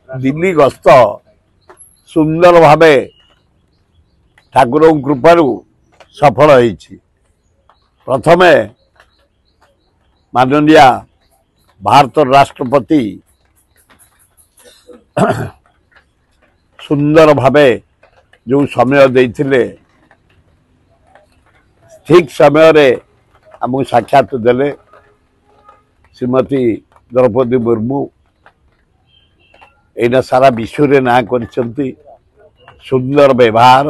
दिल्ली गस्त सुंदर भावे ठाकुर कृपारू सफल होईछि। प्रथमे माननीय भारत राष्ट्रपति सुंदर भावे जो समय देइथिले ठीक समय रे हमको साक्षात देले श्रीमती द्रौपदी मुर्मू एना सारा विश्व रे ना करछंती सुंदर व्यवहार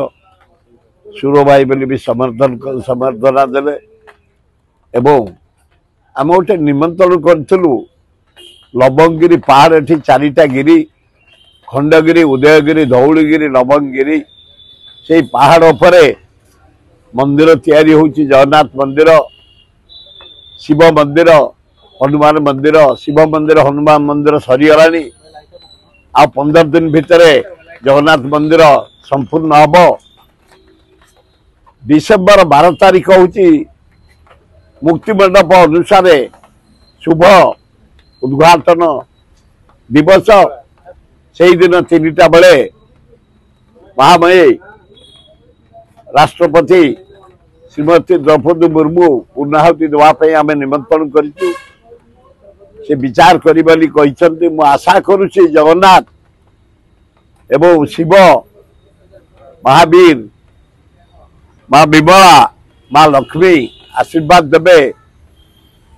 सुर भाई बोली भी समर्थना देले एवं आम गोटे निमंत्रण करूँ लवंगगिरी पहाड़ एठी चारिटा गिरी खंडगिरी उदयगिरी धौलगिरी लवंगगिरी से पहाड़ उपरे मंदिर तैयारी होची जगन्नाथ मंदिर शिव मंदिर हनुमान मंदिर शिव मंदिर हनुमान मंदिर सरीगलानी आ 15 दिन भितर जगन्नाथ मंदिर संपूर्ण हम डिसेम्बर 12 तारीख होची मुक्ति मंडप अनुसार शुभ उद्घाटन दिवस से दिन 3टा बेले महामयी राष्ट्रपति श्रीमती द्रौपदी मुर्मू पूर्णाहुति देवाई आम निमंत्रण करूँ से विचार करी मु आशा करुच्ची जगन्नाथ एवं शिव महावीर माँ विमला माँ लक्ष्मी आशीर्वाद देवे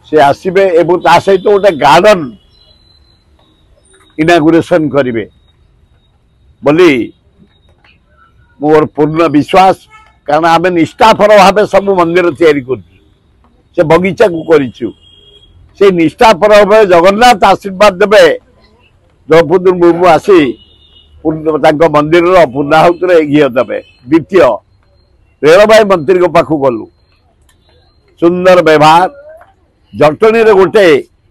से आसबे एवं ता सहित गोटे गार्डन इनागुरेशन करेंगे बोली मोर पूर्ण विश्वास कारण आम निष्ठापर भाव सब मंदिर तैयारी कर बगीचा को करूँ से निष्ठापर भाव जगन्नाथ आशीर्वाद देवे द्रौपदी मुर्मू आसी मंदिर पूर्णाहुति घी देवे। द्वितीय रेलवे मंत्री को पाखु गलु सुंदर व्यवहार जटनी रे गोटे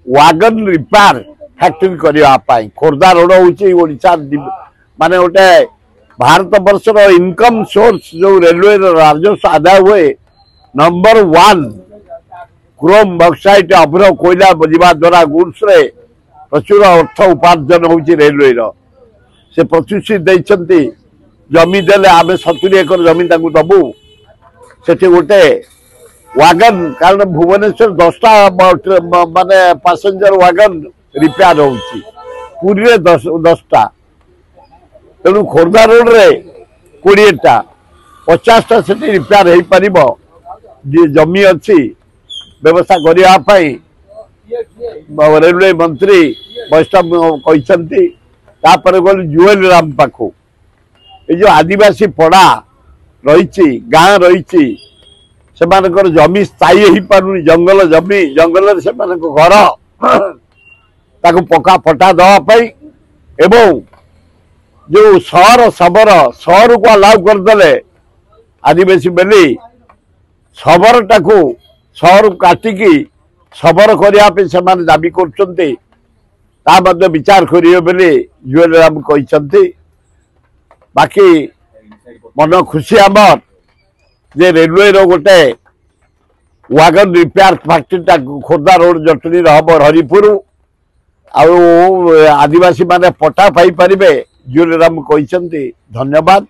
वागन रिपेयर फैक्ट्री करने खोर्धा रोड होशा माने गोटे भारत वर्षर इनकम सोर्स जो रेलवे राजस्व आदाय हुए नंबर 1 क्रोम बक्साइट अभ्र कोयला बजा द्वारा गुड्स रे प्रचुर अर्थ उपार्जन होची रेलवे से प्रतिश्रुति देइछंती जमी देले आमे 70 एकर जमी ताकू दबू सेठी गोटे वागन कारण भुवनेश्वर 10टा माने पैसेंजर वागन रिपेयर होची पूरी रे 10टा तेणु खोर्धा रोड रे 20टा 50टा से रिपेयर हो पार जमी अच्छी व्यवस्था करने रेलवे मंत्री वैष्णव कहते गल जुएल राम पाखु ये जो आदिवासी पड़ा रही गाँ रही से जमी स्थायी हो पार जंगल जमी जंगल से घर ताकू पक्का पटा दवाई एवं जो सहर शबर सहर को अलाउ करदे आदिवासी बेली शबर टाकू सहर काटिकी शबर करने से दाबी कर विचार करेंगे बोली जुएल राम कहते। बाकी मन खुशी आमर जे रेलवे रो गोटे wagon repair factory Khordha road Jatni हम हरिपुर आदिवासी माने पट्टा पाई पारे जुएल राम कहते। धन्यवाद।